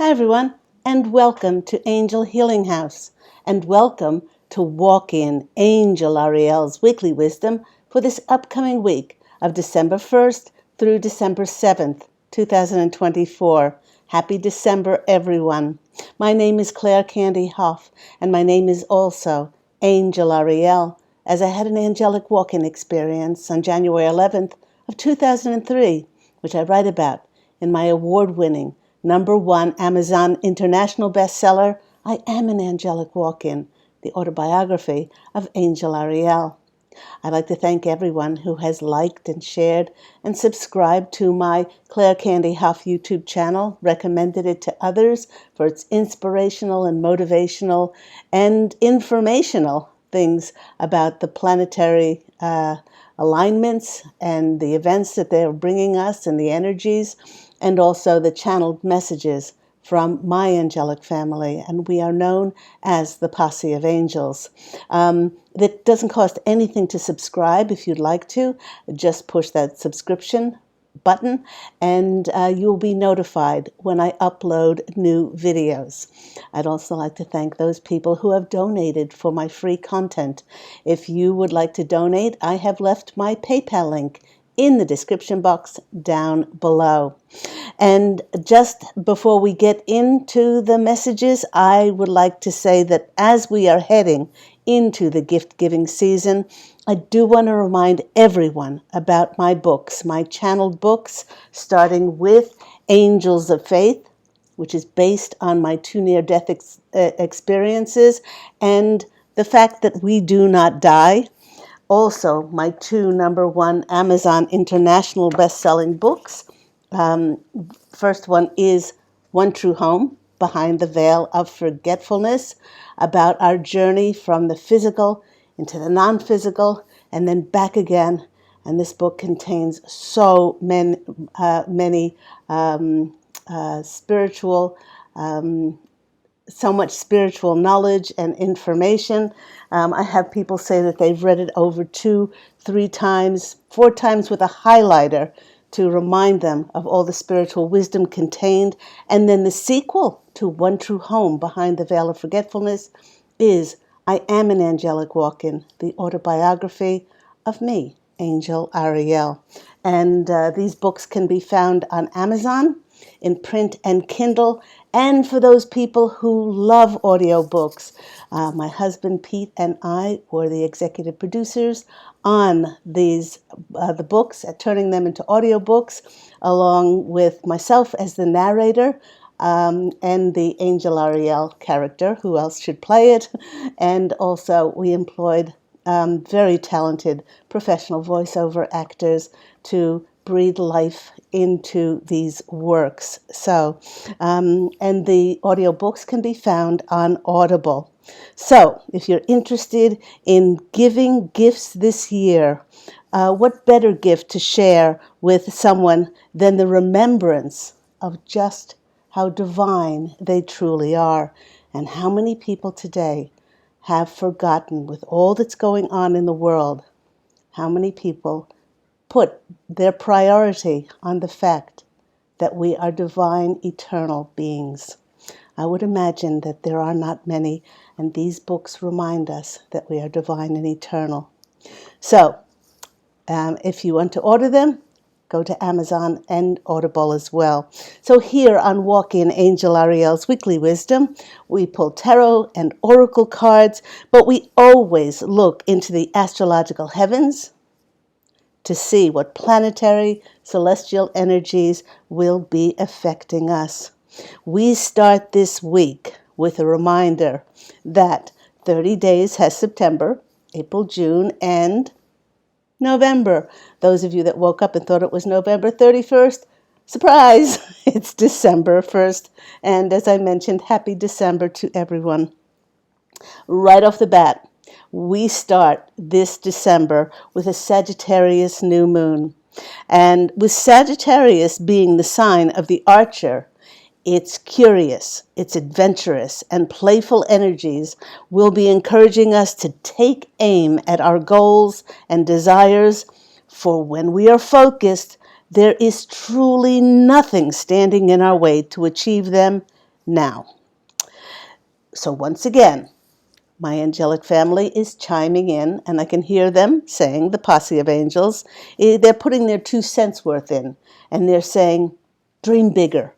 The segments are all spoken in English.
Hi, everyone, and welcome to Angel Healing House, and welcome to Walk In Angel Ariel's Weekly Wisdom for this upcoming week of December 1st through December 7th, 2024. Happy December, everyone. My name is Claire Candy Hoff, and my name is also Angel Ariel, as I had an angelic walk-in experience on January 11th of 2003, which I write about in my award-winning #1 Amazon international bestseller, I Am an Angelic Walk-In, the autobiography of Angel Ariel. I'd like to thank everyone who has liked and shared and subscribed to my Claire Candy Huff YouTube channel, recommended it to others for its inspirational and motivational and informational things about the planetary alignments and the events that they're bringing us and the energies, and also the channeled messages from my angelic family, and we are known as the Posse of Angels. It doesn't cost anything to subscribe. If you'd like to, just push that subscription button and you'll be notified when I upload new videos. I'd also like to thank those people who have donated for my free content. If you would like to donate, I have left my PayPal link in the description box down below. And just before we get into the messages, I would like to say that as we are heading into the gift-giving season, I do want to remind everyone about my books, my channeled books, starting with Angels of Faith, which is based on my 2 near-death experiences and the fact that we do not die. Also, my 2 #1 Amazon international best-selling books. First one is One True Home, Behind the Veil of Forgetfulness, about our journey from the physical into the non-physical and then back again. And this book contains so many spiritual so much spiritual knowledge and information. I have people say that they've read it over 2, 3 times, 4 times with a highlighter to remind them of all the spiritual wisdom contained. And then the sequel to One True Home, Behind the Veil of Forgetfulness, is I Am an Angelic Walk-In, the autobiography of me, Angel Ariel. And these books can be found on Amazon in print and Kindle. And for those people who love audiobooks, my husband Pete and I were the executive producers on the books, turning them into audiobooks, along with myself as the narrator and the Angel Ariel character. Who else should play it? And also we employed very talented professional voiceover actors to breathe life into these works. So, and the audiobooks can be found on Audible. So, if you're interested in giving gifts this year, what better gift to share with someone than the remembrance of just how divine they truly are, and how many people today have forgotten, with all that's going on in the world, how many people put their priority on the fact that we are divine, eternal beings. I would imagine that there are not many, and these books remind us that we are divine and eternal. So, if you want to order them, go to Amazon and Audible as well. So here on Walk In Angel Ariel's Weekly Wisdom, we pull tarot and oracle cards, but we always look into the astrological heavens to see what planetary, celestial energies will be affecting us. We start this week with a reminder that 30 days has September, April, June, and November. Those of you that woke up and thought it was November 31st, surprise, it's December 1st. And as I mentioned, happy December to everyone. Right off the bat, we start this December with a Sagittarius new moon. And with Sagittarius being the sign of the archer, its curious, its adventurous, and playful energies will be encouraging us to take aim at our goals and desires, for when we are focused, there is truly nothing standing in our way to achieve them now. So once again, my angelic family is chiming in, and I can hear them saying, the posse of angels, they're putting their 2 cents worth in, and they're saying, dream bigger,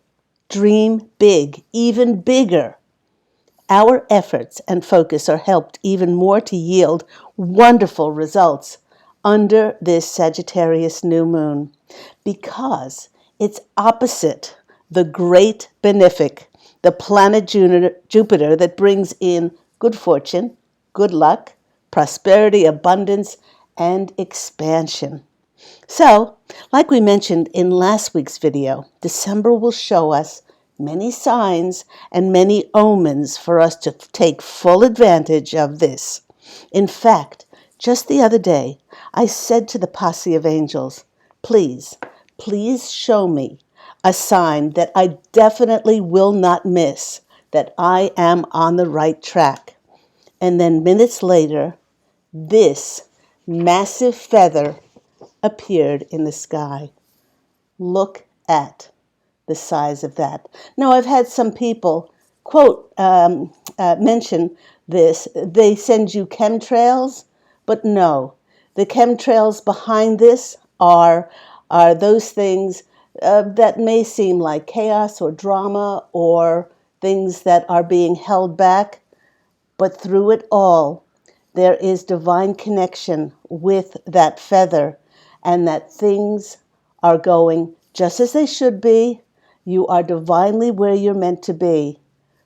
dream big, even bigger. Our efforts and focus are helped even more to yield wonderful results under this Sagittarius new moon because it's opposite the great benefic, the planet Jupiter that brings in good fortune, good luck, prosperity, abundance, and expansion. So, like we mentioned in last week's video, December will show us many signs and many omens for us to take full advantage of this. In fact, just the other day, I said to the posse of angels, please show me a sign that I definitely will not miss, that I am on the right track. And then minutes later, this massive feather appeared in the sky. Look at the size of that. Now, I've had some people mention this. They send you chemtrails, but no. The chemtrails behind this are those things that may seem like chaos or drama or things that are being held back. But through it all, there is divine connection with that feather and that things are going just as they should be. You are divinely where you're meant to be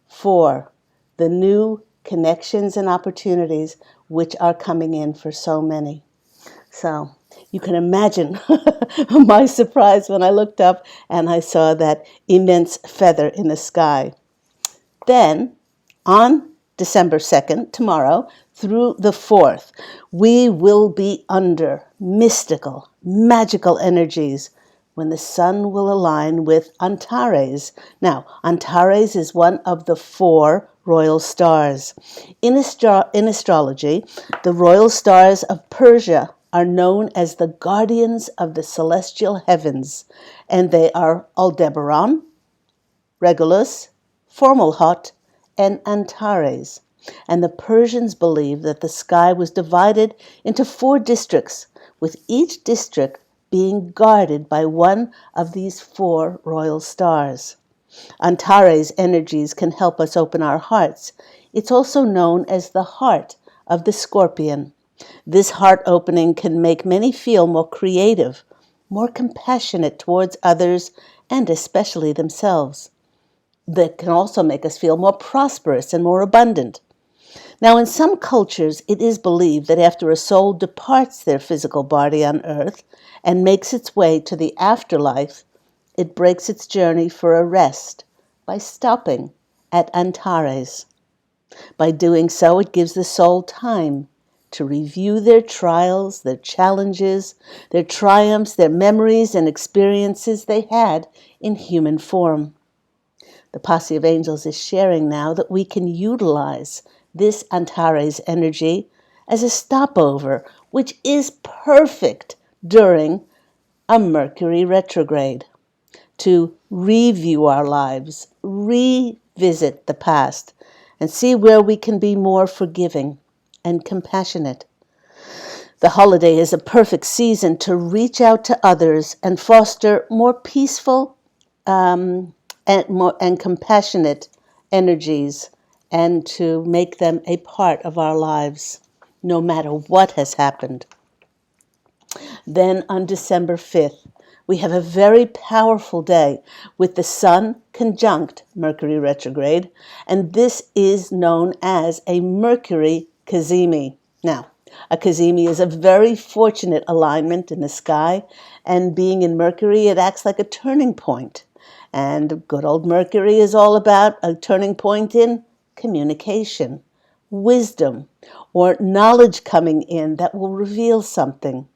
for the new connections and opportunities which are coming in for so many. So you can imagine my surprise when I looked up and I saw that immense feather in the sky. Then, on December 2nd, tomorrow, through the 4th, we will be under mystical, magical energies when the sun will align with Antares. Now, Antares is one of the 4 royal stars. In astrology, the royal stars of Persia are known as the guardians of the celestial heavens, and they are Aldebaran, Regulus, Fomalhaut, and Antares. And the Persians believed that the sky was divided into 4 districts, with each district being guarded by one of these 4 royal stars. Antares energies can help us open our hearts. It's also known as the heart of the scorpion. This heart opening can make many feel more creative, more compassionate towards others, and especially themselves. That can also make us feel more prosperous and more abundant. Now, in some cultures, it is believed that after a soul departs their physical body on earth and makes its way to the afterlife, it breaks its journey for a rest by stopping at Antares. By doing so, it gives the soul time to review their trials, their challenges, their triumphs, their memories and experiences they had in human form. The posse of angels is sharing now that we can utilize this Antares energy as a stopover, which is perfect during a Mercury retrograde, to review our lives, revisit the past, and see where we can be more forgiving and compassionate. The holiday is a perfect season to reach out to others and foster more peaceful and compassionate energies, and to make them a part of our lives, no matter what has happened. Then on December 5th, we have a very powerful day with the Sun conjunct Mercury retrograde, and this is known as a Mercury cazimi. Now, a cazimi is a very fortunate alignment in the sky, and being in Mercury, it acts like a turning point. And good old Mercury is all about a turning point in communication, wisdom, or knowledge coming in that will reveal something.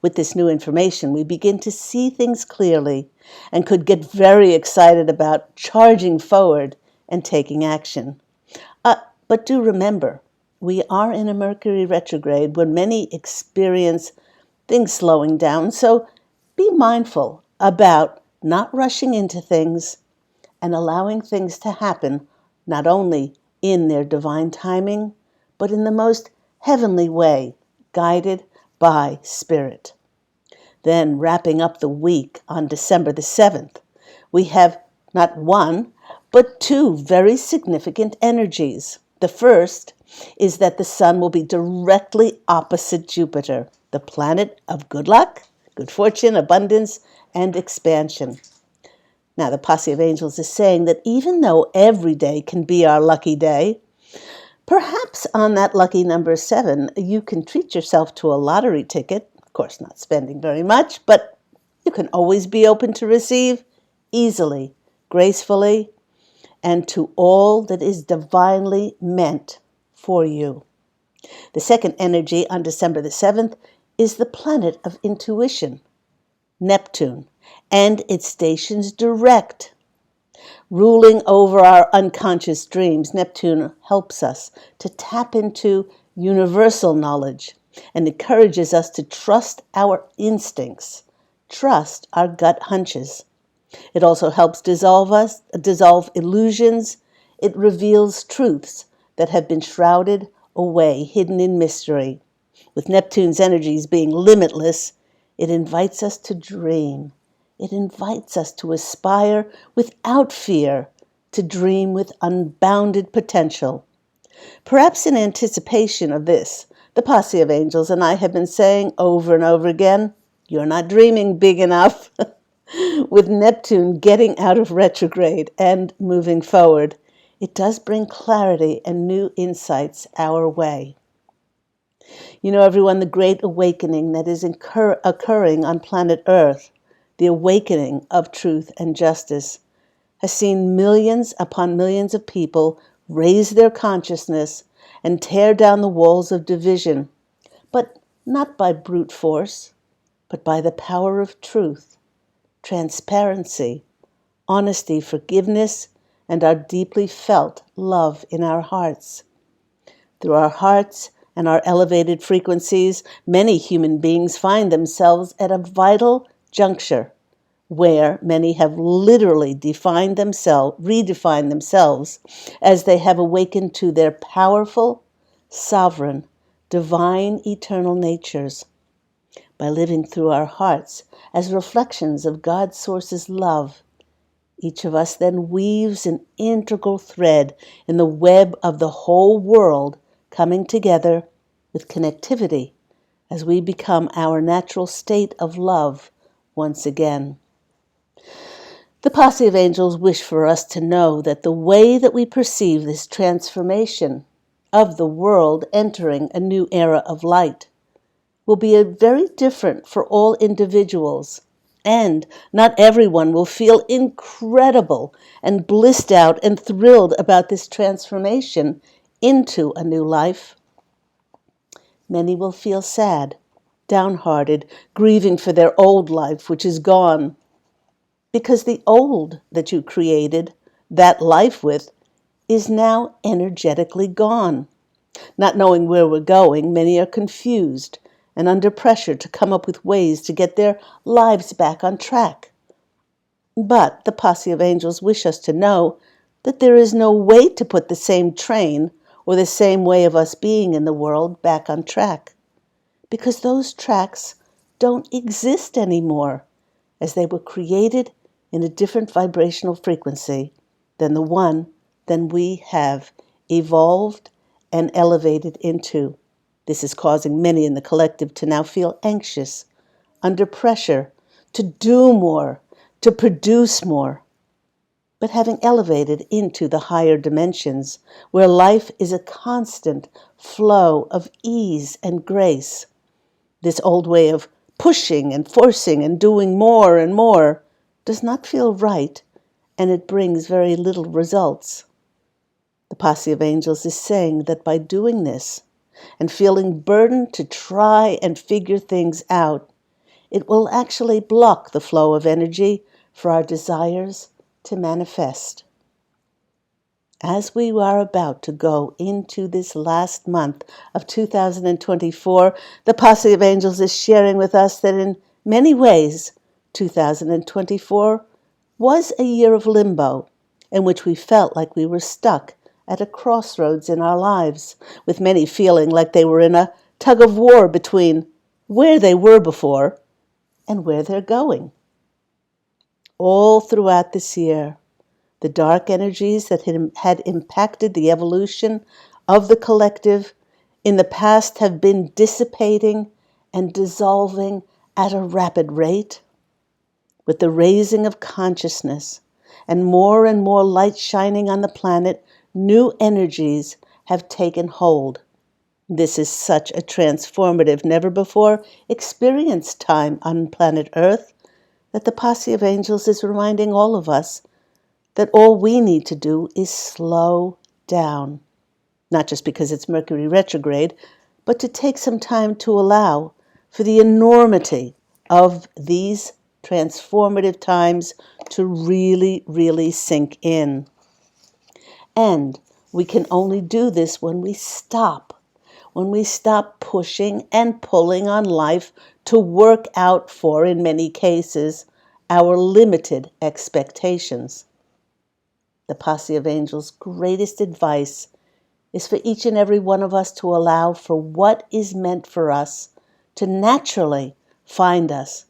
With this new information, we begin to see things clearly and could get very excited about charging forward and taking action. But do remember, we are in a Mercury retrograde when many experience things slowing down, so be mindful about not rushing into things and allowing things to happen not only in their divine timing, but in the most heavenly way, guided by Spirit. Then, wrapping up the week on December the 7th, we have not one, but two very significant energies. The first is that the sun will be directly opposite Jupiter, the planet of good luck, good fortune, abundance, and expansion. Now, the Posse of Angels is saying that even though every day can be our lucky day, perhaps on that lucky number 7, you can treat yourself to a lottery ticket. Of course, not spending very much, but you can always be open to receive easily, gracefully, and to all that is divinely meant for you. The second energy on December the 7th is the planet of intuition, Neptune, and it stations direct. Ruling over our unconscious dreams, Neptune helps us to tap into universal knowledge and encourages us to trust our instincts, trust our gut hunches. It also helps dissolve illusions. It reveals truths that have been shrouded away, hidden in mystery. With Neptune's energies being limitless, it invites us to dream. It invites us to aspire without fear, to dream with unbounded potential. Perhaps in anticipation of this, the Posse of Angels and I have been saying over and over again, you're not dreaming big enough. With Neptune getting out of retrograde and moving forward, it does bring clarity and new insights our way. You know, everyone, the great awakening that is occurring on planet Earth, the awakening of truth and justice, has seen millions upon millions of people raise their consciousness and tear down the walls of division, but not by brute force, but by the power of truth, transparency, honesty, forgiveness, and our deeply felt love in our hearts. Through our hearts and our elevated frequencies, many human beings find themselves at a vital juncture where many have literally redefined themselves as they have awakened to their powerful, sovereign, divine, eternal natures. By living through our hearts as reflections of God's source's love, each of us then weaves an integral thread in the web of the whole world coming together with connectivity as we become our natural state of love once again. The Posse of Angels wish for us to know that the way that we perceive this transformation of the world entering a new era of light will be very different for all individuals, and not everyone will feel incredible and blissed out and thrilled about this transformation into a new life. Many will feel sad, downhearted, grieving for their old life, which is gone, because the old that you created that life with is now energetically gone. Not knowing where we're going, many are confused and under pressure to come up with ways to get their lives back on track. But the Posse of Angels wish us to know that there is no way to put the same train or the same way of us being in the world back on track, because those tracks don't exist anymore, as they were created in a different vibrational frequency than the one that we have evolved and elevated into. This is causing many in the collective to now feel anxious, under pressure, to do more, to produce more. But having elevated into the higher dimensions, where life is a constant flow of ease and grace, this old way of pushing and forcing and doing more and more does not feel right, and it brings very little results. The Posse of Angels is saying that by doing this, and feeling burdened to try and figure things out, it will actually block the flow of energy for our desires to manifest. As we are about to go into this last month of 2024, the Posse of Angels is sharing with us that in many ways, 2024 was a year of limbo, in which we felt like we were stuck at a crossroads in our lives, with many feeling like they were in a tug of war between where they were before and where they're going. All throughout this year, the dark energies that had impacted the evolution of the collective in the past have been dissipating and dissolving at a rapid rate. With the raising of consciousness and more light shining on the planet, new energies have taken hold. This is such a transformative, never before experienced time on planet Earth that the Posse of Angels is reminding all of us that all we need to do is slow down. Not just because it's Mercury retrograde, but to take some time to allow for the enormity of these transformative times to really sink in. And we can only do this when we stop pushing and pulling on life to work out for, in many cases, our limited expectations. The Posse of Angels' greatest advice is for each and every one of us to allow for what is meant for us to naturally find us,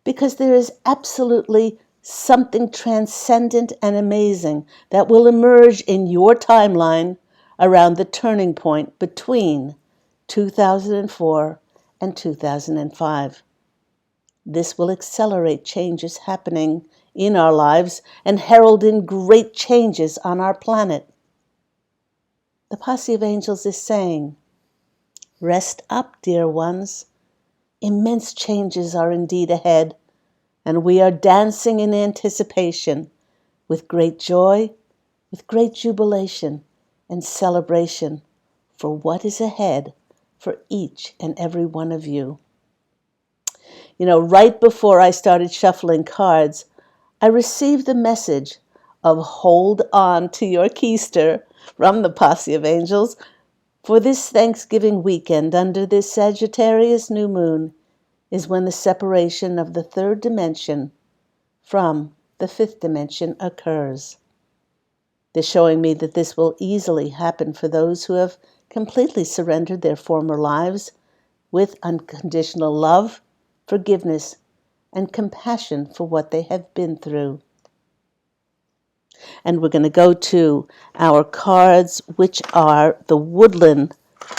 because there is absolutely something transcendent and amazing that will emerge in your timeline around the turning point between 2004 and 2005. This will accelerate changes happening in our lives and herald in great changes on our planet. The Posse of Angels is saying, rest up, dear ones. Immense changes are indeed ahead, and we are dancing in anticipation with great joy, with great jubilation and celebration for what is ahead for each and every one of you. You know, right before I started shuffling cards, I received the message of hold on to your keister from the Posse of Angels for this Thanksgiving weekend under this Sagittarius new moon is when the separation of the third dimension from the fifth dimension occurs. They're showing me that this will easily happen for those who have completely surrendered their former lives with unconditional love, forgiveness, and compassion for what they have been through. And we're going to go to our cards, which are the Woodland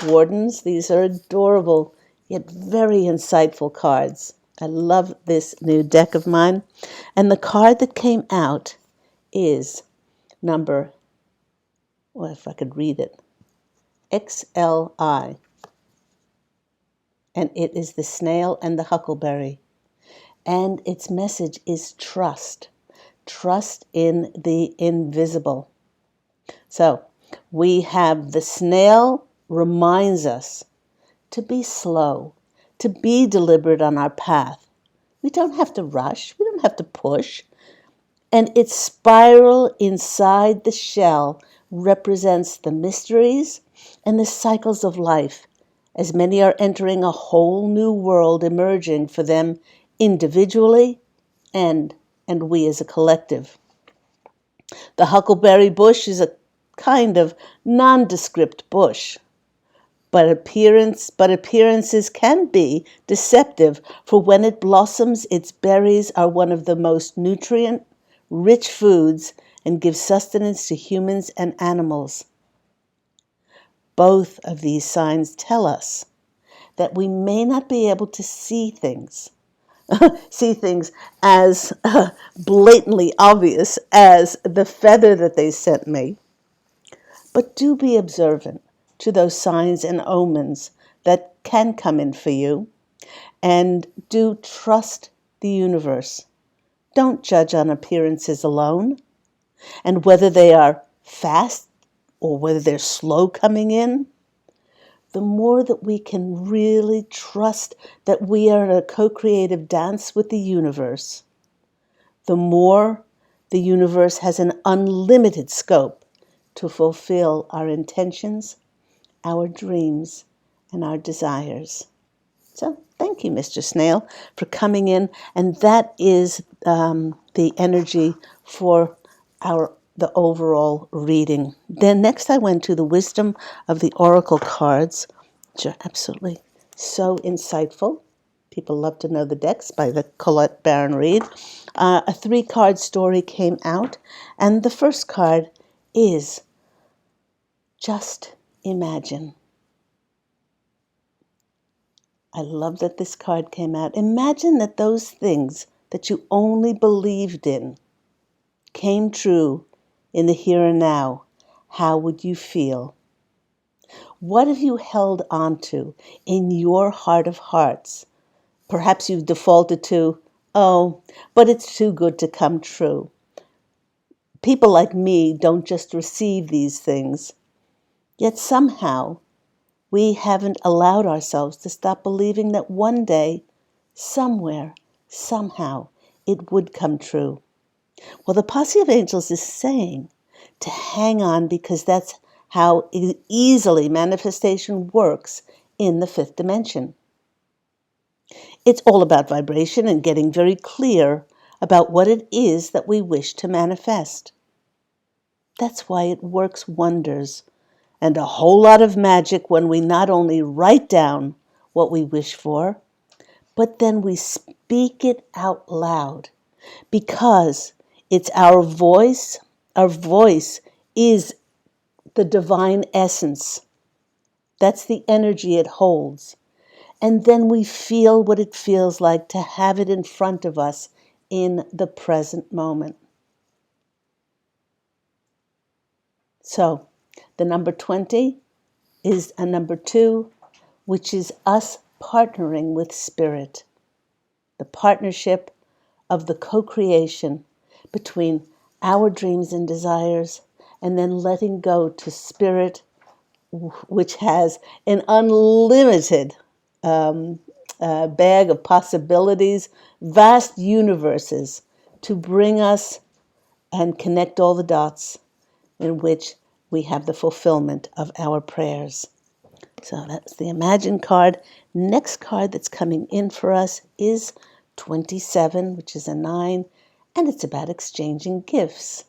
Wardens. These are adorable, yet very insightful cards. I love this new deck of mine. And the card that came out is number, well, if I could read it, XLI. And it is the snail and the huckleberry. And its message is trust. Trust in the invisible. So we have the snail reminds us to be slow, to be deliberate on our path. We don't have to rush. We don't have to push. And its spiral inside the shell represents the mysteries and the cycles of life, as many are entering a whole new world emerging for them individually and we as a collective. The huckleberry bush is a kind of nondescript bush, but appearances can be deceptive, for when it blossoms, its berries are one of the most nutrient-rich foods and give sustenance to humans and animals. Both of these signs tell us that we may not be able to see things as blatantly obvious as the feather that they sent me. But do be observant to those signs and omens that can come in for you, and do trust the universe. Don't judge on appearances alone, and whether they are fast or whether they're slow coming in. The more that we can really trust that we are in a co-creative dance with the universe, the more the universe has an unlimited scope to fulfill our intentions, our dreams, and our desires. So thank you, Mr. Snail, for coming in. And that is the energy for the overall reading. Then next I went to the Wisdom of the Oracle cards, which are absolutely so insightful. People love to know the decks by the Colette Baron Reid. A 3-card story came out, and the first card is Just Imagine. I love that this card came out. Imagine that those things that you only believed in came true in the here and now. How would you feel? What have you held on to in your heart of hearts? Perhaps you've defaulted to, oh, but it's too good to come true. People like me don't just receive these things, yet somehow we haven't allowed ourselves to stop believing that one day, somewhere, somehow, it would come true. Well, the posse of angels is saying to hang on because that's how easily manifestation works in the 5th dimension. It's all about vibration and getting very clear about what it is that we wish to manifest. That's why it works wonders and a whole lot of magic when we not only write down what we wish for, but then we speak it out loud because it's our voice. Our voice is the divine essence. That's the energy it holds. And then we feel what it feels like to have it in front of us in the present moment. So, the number 20 is a number 2, which is us partnering with Spirit. The partnership of the co-creation between our dreams and desires and then letting go to Spirit, which has an unlimited bag of possibilities, vast universes to bring us and connect all the dots in which we have the fulfillment of our prayers. So that's the Imagine card. Next card that's coming in for us is 27, which is a 9, and it's about exchanging gifts.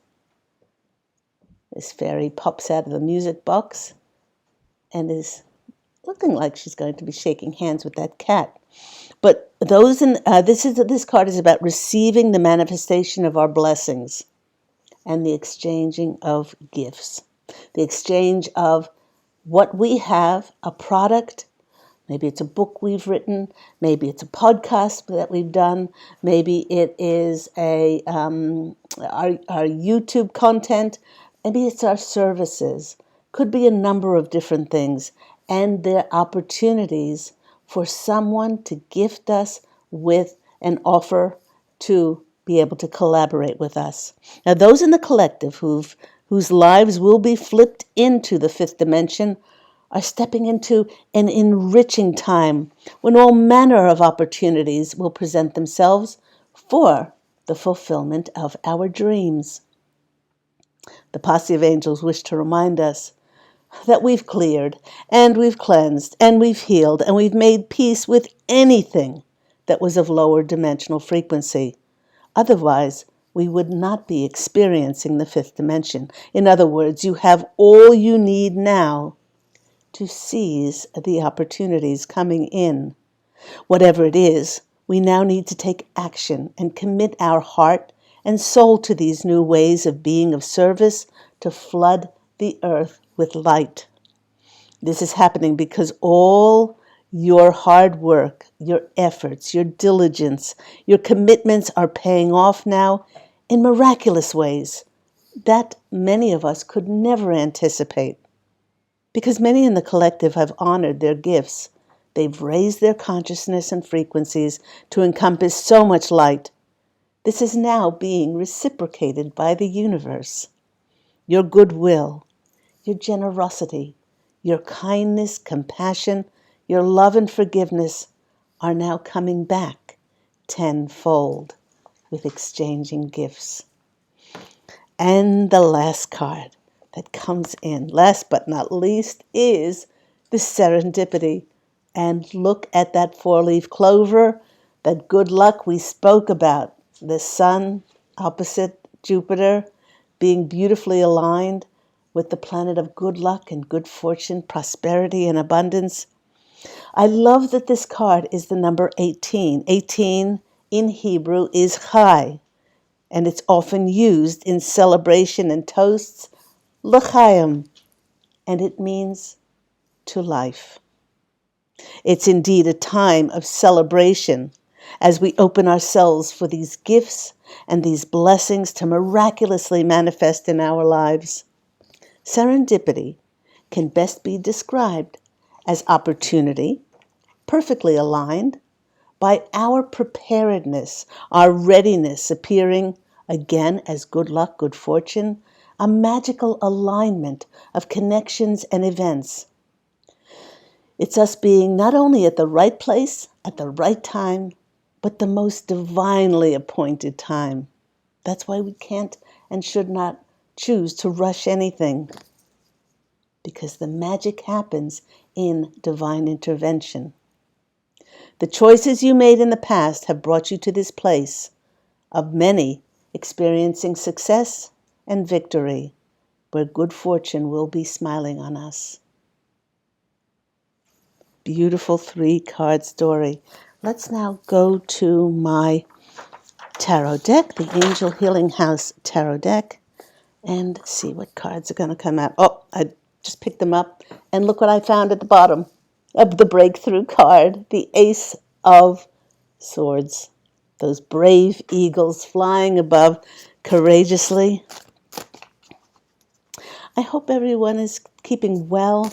This fairy pops out of the music box and is looking like she's going to be shaking hands with that cat. But this card is about receiving the manifestation of our blessings and the exchanging of gifts. The exchange of what we have, a product. Maybe it's a book we've written. Maybe it's a podcast that we've done. Maybe it is our YouTube content. Maybe it's our services. Could be a number of different things. And they're opportunities for someone to gift us with an offer to be able to collaborate with us. Now, those in the collective whose lives will be flipped into the 5th dimension are stepping into an enriching time when all manner of opportunities will present themselves for the fulfillment of our dreams. The posse of angels wish to remind us that we've cleared and we've cleansed and we've healed and we've made peace with anything that was of lower dimensional frequency. Otherwise, we would not be experiencing the 5th dimension. In other words, you have all you need now to seize the opportunities coming in. Whatever it is, we now need to take action and commit our heart and soul to these new ways of being of service to flood the earth with light. This is happening because all your hard work, your efforts, your diligence, your commitments are paying off now in miraculous ways that many of us could never anticipate. Because many in the collective have honored their gifts. They've raised their consciousness and frequencies to encompass so much light. This is now being reciprocated by the universe. Your goodwill, your generosity, your kindness, compassion, your love and forgiveness are now coming back tenfold with exchanging gifts. And the last card that comes in, last but not least, is the serendipity. And look at that 4-leaf clover, that good luck we spoke about. The sun opposite Jupiter, being beautifully aligned with the planet of good luck and good fortune, prosperity and abundance. I love that this card is the number 18. 18 in Hebrew is chai, and it's often used in celebration and toasts, l'chaim, and it means to life. It's indeed a time of celebration as we open ourselves for these gifts and these blessings to miraculously manifest in our lives. Serendipity can best be described as opportunity, perfectly aligned by our preparedness, our readiness appearing again as good luck, good fortune, a magical alignment of connections and events. It's us being not only at the right place, at the right time, but the most divinely appointed time. That's why we can't and should not choose to rush anything, because the magic happens in divine intervention. The choices you made in the past have brought you to this place of many experiencing success and victory, where good fortune will be smiling on us. Beautiful 3-card story. Let's now go to my tarot deck, the Angel Healing House tarot deck, and see what cards are going to come out. Oh, I just picked them up, and look what I found at the bottom of the breakthrough card, the Ace of Swords. Those brave eagles flying above courageously. I hope everyone is keeping well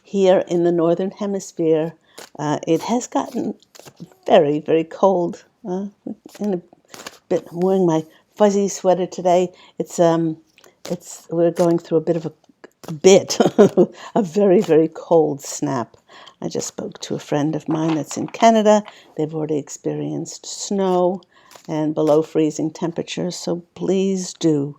here in the Northern Hemisphere. It has gotten very, very cold. In a bit, I'm wearing my fuzzy sweater today. We're going through a bit of a very, very cold snap. I just spoke to a friend of mine that's in Canada. They've already experienced snow and below freezing temperatures, so please do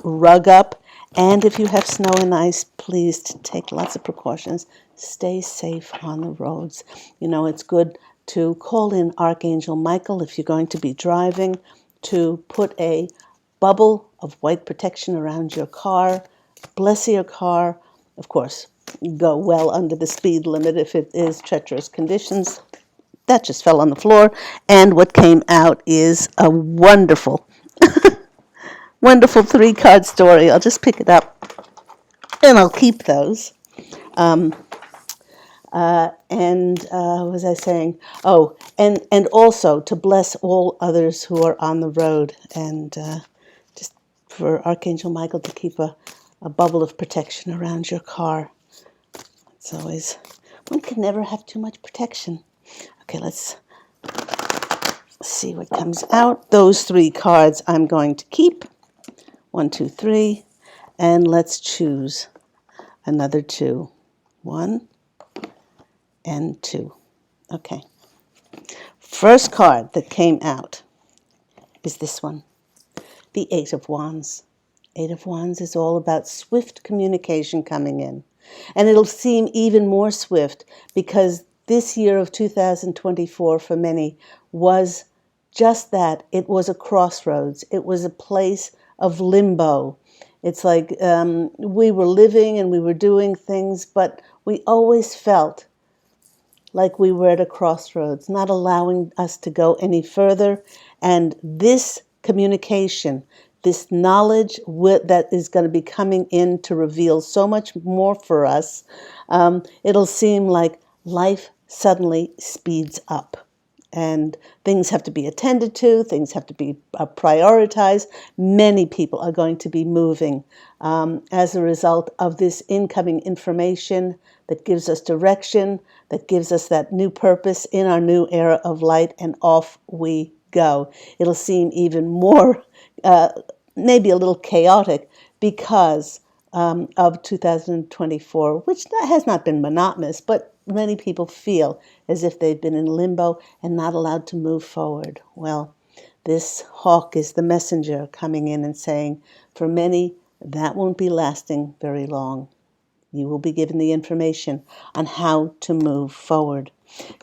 rug up. And if you have snow and ice, please take lots of precautions. Stay safe on the roads. You know, it's good to call in Archangel Michael if you're going to be driving, to put a bubble of white protection around your car. Bless your car. Of course, go well under the speed limit if it is treacherous conditions. That just fell on the floor. And what came out is a wonderful 3-card story. I'll just pick it up and I'll keep those. What was I saying? Oh, and also to bless all others who are on the road, and just for Archangel Michael to keep a bubble of protection around your car. It's always, one can never have too much protection. Okay, let's see what comes out. Those 3 cards I'm going to keep. 1, 2, 3. And let's choose another 2. 1 and 2. Okay. First card that came out is this one. The 8 of Wands. 8 of Wands is all about swift communication coming in. And it'll seem even more swift because this year of 2024 for many was just that. It was a crossroads. It was a place of limbo. It's like we were living and we were doing things, but we always felt like we were at a crossroads, not allowing us to go any further. And this communication, this knowledge that is going to be coming in to reveal so much more for us, it'll seem like life suddenly speeds up. And things have to be attended to, things have to be prioritized. Many people are going to be moving as a result of this incoming information that gives us direction, that gives us that new purpose in our new era of light, and off we go. It'll seem even more, maybe a little chaotic because of 2024, which has not been monotonous, but many people feel as if they've been in limbo and not allowed to move forward. Well, this hawk is the messenger coming in and saying, for many, that won't be lasting very long. You will be given the information on how to move forward.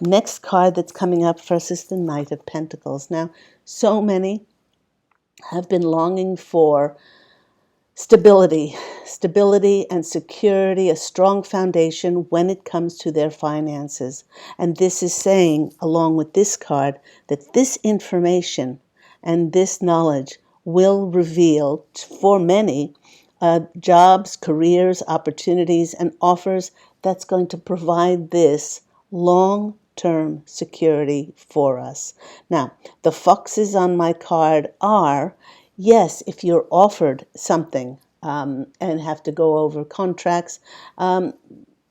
Next card that's coming up first is the Knight of Pentacles. Now, so many have been longing for stability, stability and security, a strong foundation when it comes to their finances. And this is saying, along with this card, that this information and this knowledge will reveal for many jobs, careers, opportunities, and offers that's going to provide this long-term security for us. Now, the foxes on my card are, yes, if you're offered something and have to go over contracts,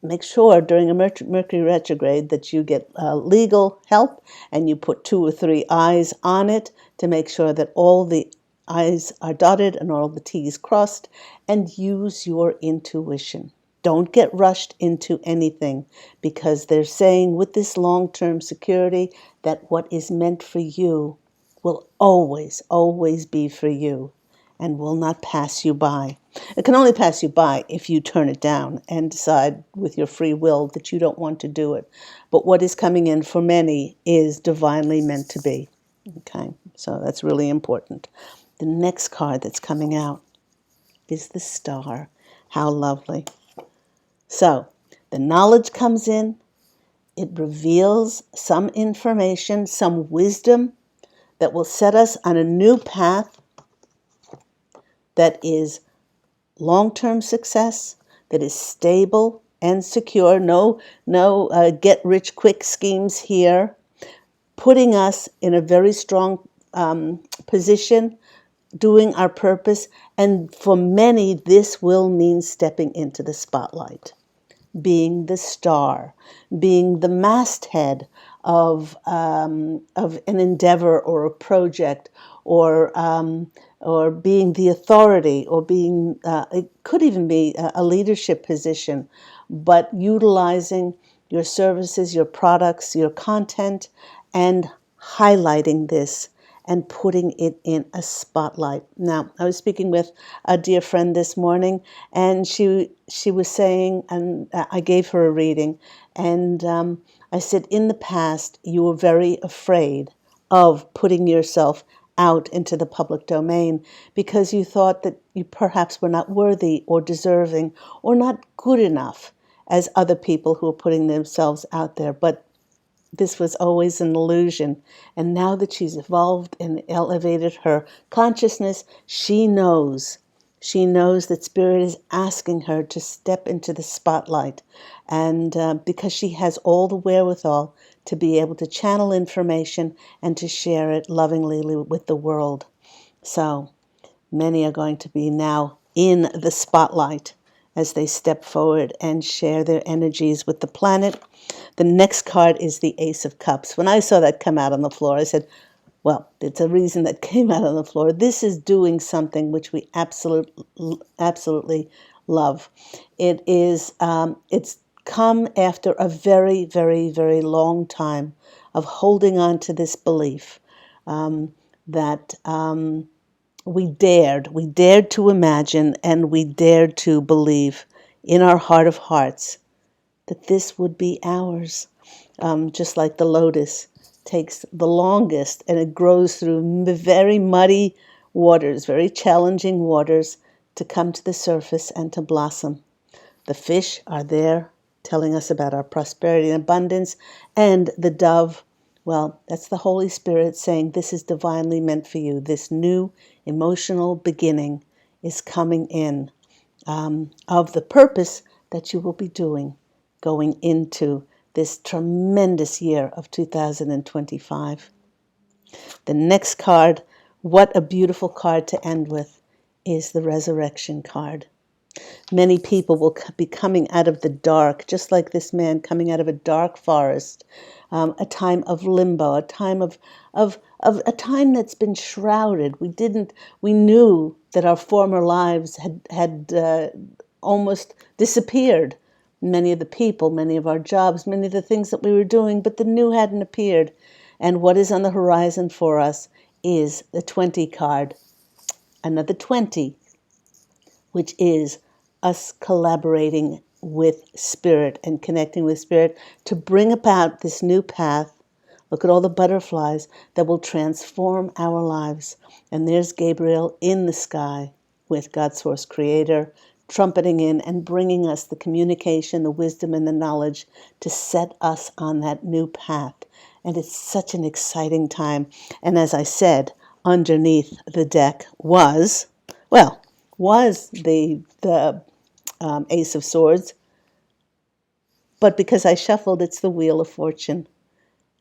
make sure during a Mercury retrograde that you get legal help and you put 2 or 3 eyes on it to make sure that all the I's are dotted and all the T's crossed, and use your intuition. Don't get rushed into anything, because they're saying with this long-term security that what is meant for you will always, always be for you and will not pass you by. It can only pass you by if you turn it down and decide with your free will that you don't want to do it. But what is coming in for many is divinely meant to be. Okay, so that's really important. The next card that's coming out is the Star. How lovely. So the knowledge comes in. It reveals some information, some wisdom that will set us on a new path that is long-term success, that is stable and secure. No get-rich-quick schemes here. Putting us in a very strong position, doing our purpose. And for many, this will mean stepping into the spotlight, being the star, being the masthead of an endeavor or a project, or being the authority, or being it could even be a leadership position, but utilizing your services, your products, your content, and highlighting this and putting it in a spotlight. Now, I was speaking with a dear friend this morning, and she was saying, and I gave her a reading, and I said, in the past, you were very afraid of putting yourself out into the public domain because you thought that you perhaps were not worthy or deserving or not good enough as other people who are putting themselves out there. But this was always an illusion. And now that she's evolved and elevated her consciousness, she knows. She knows that Spirit is asking her to step into the spotlight. And because she has all the wherewithal to be able to channel information and to share it lovingly with the world. So many are going to be now in the spotlight as they step forward and share their energies with the planet. The next card is the Ace of Cups. When I saw that come out on the floor, I said, well, it's a reason that came out on the floor. This is doing something which we absolutely love. It is, it's come after a very, very, very long time of holding on to this belief that we dared to imagine, and we dared to believe in our heart of hearts that this would be ours. Just like the lotus takes the longest, and it grows through very muddy waters, very challenging waters, to come to the surface and to blossom. The fish are there telling us about our prosperity and abundance, and the dove, well, that's the Holy Spirit saying this is divinely meant for you. This new emotional beginning is coming in of the purpose that you will be doing going into this tremendous year of 2025. The next card, what a beautiful card to end with, is the Resurrection card. Many people will be coming out of the dark, just like this man coming out of a dark forest, a time of limbo, a time of a time that's been shrouded. We knew that our former lives had almost disappeared. Many of the people, many of our jobs, many of the things that we were doing, but the new hadn't appeared. And what is on the horizon for us is the 20 card, another 20, which is us collaborating with Spirit and connecting with Spirit to bring about this new path Look at all the butterflies that will transform our lives. And there's Gabriel in the sky with God Source Creator, trumpeting in and bringing us the communication, the wisdom, and the knowledge to set us on that new path. And it's such an exciting time. And as I said, underneath the deck was the Ace of Swords. But because I shuffled, it's the Wheel of Fortune.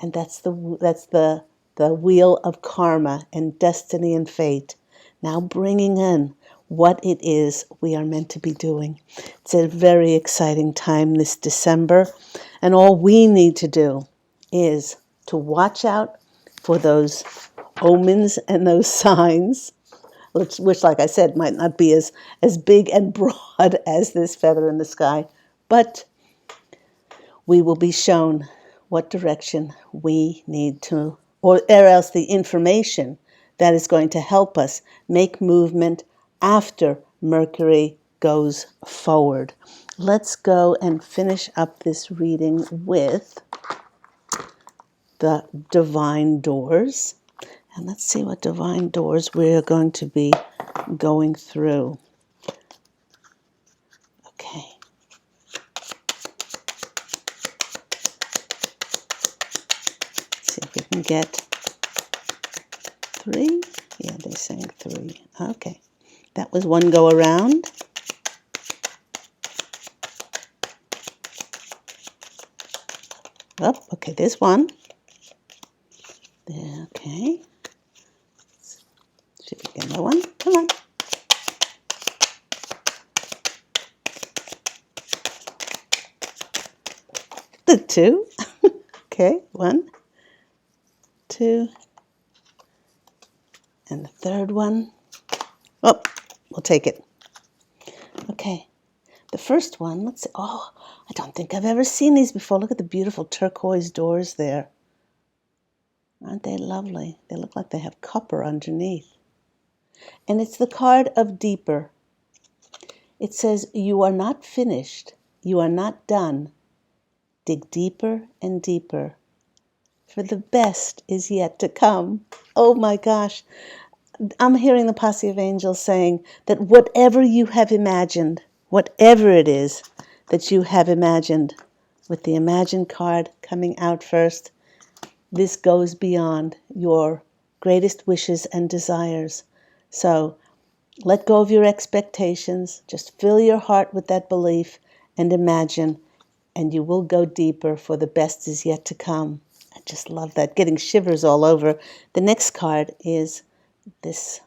And that's the wheel of karma and destiny and fate. Now bringing in what it is we are meant to be doing. It's a very exciting time this December. And all we need to do is to watch out for those omens and those signs, which like I said, might not be as big and broad as this feather in the sky, but we will be shown what direction we need to, or else the information that is going to help us make movement after Mercury goes forward. Let's go and finish up this reading with the divine doors. And let's see what divine doors we're going to be going through. Okay. See if we can get 3. Yeah, they're saying 3. Okay. That was one go around. Oh, okay, there's one. There, okay. See if we get another one. Come on. The 2. Okay, 1, 2, and the third one. Oh, we'll take it. Okay, the first one, let's see. Oh, I don't think I've ever seen these before. Look at the beautiful turquoise doors there. Aren't they lovely? They look like they have copper underneath. And it's the card of deeper. It says, you are not finished. You are not done. Dig deeper and deeper, for the best is yet to come. Oh my gosh. I'm hearing the posse of angels saying that whatever you have imagined, whatever it is that you have imagined, with the Imagine card coming out first, this goes beyond your greatest wishes and desires. So let go of your expectations. Just fill your heart with that belief and imagine, and you will go deeper, for the best is yet to come. I just love that. Getting shivers all over. The next card is this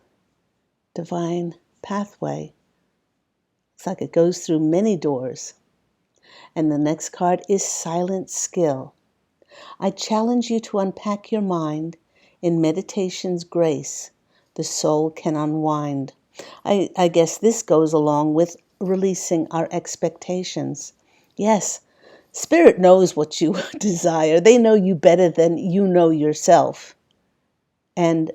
divine pathway. It's like it goes through many doors. And the next card is silent skill. I challenge you to unpack your mind. In meditation's grace, the soul can unwind. I guess this goes along with releasing our expectations. Yes, Spirit knows what you desire. They know you better than you know yourself. And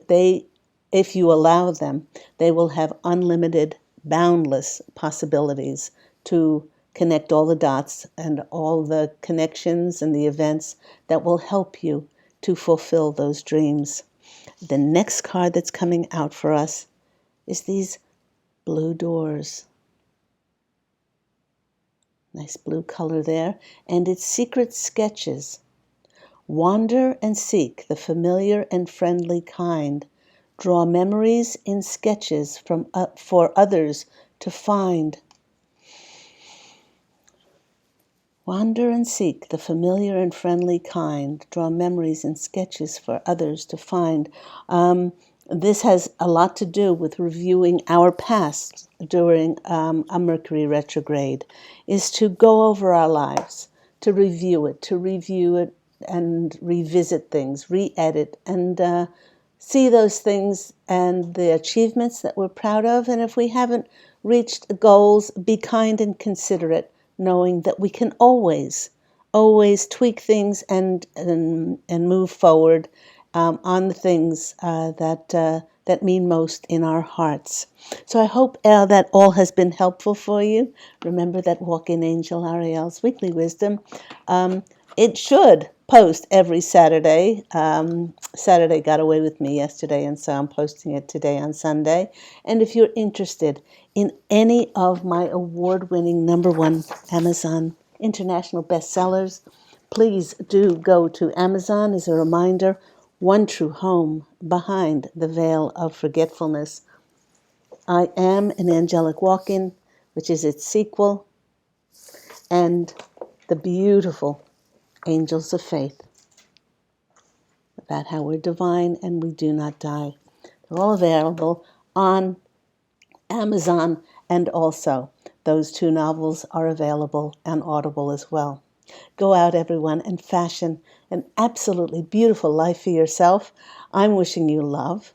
if you allow them, they will have unlimited, boundless possibilities to connect all the dots and all the connections and the events that will help you to fulfill those dreams. The next card that's coming out for us is these blue doors. Nice blue color there. And it's secret sketches. Wander and seek the familiar and friendly kind. Draw memories in sketches for others to find. Wander and seek the familiar and friendly kind. Draw memories in sketches for others to find. This has a lot to do with reviewing our past during a Mercury retrograde, is to go over our lives, to review it and revisit things, re-edit, and see those things and the achievements that we're proud of. And if we haven't reached goals, be kind and considerate, knowing that we can always tweak things and move forward on the things that mean most in our hearts. So I hope that all has been helpful for you. Remember that Walk-in Angel Ariel's Weekly Wisdom. It should post every Saturday. Saturday got away with me yesterday, and so I'm posting it today on Sunday. And if you're interested in any of my award-winning #1 Amazon international bestsellers, please do go to Amazon. As a reminder, One True Home, Behind the Veil of Forgetfulness. I Am an Angelic Walk-In, which is its sequel, and the beautiful Angels of Faith, about how we're divine and we do not die. They're all available on Amazon, and also those 2 novels are available on Audible as well. Go out, everyone, and fashion an absolutely beautiful life for yourself. I'm wishing you love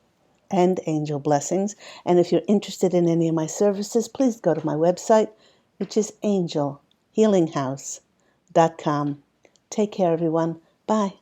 and angel blessings. And if you're interested in any of my services, please go to my website, which is angelhealinghouse.com. Take care, everyone. Bye.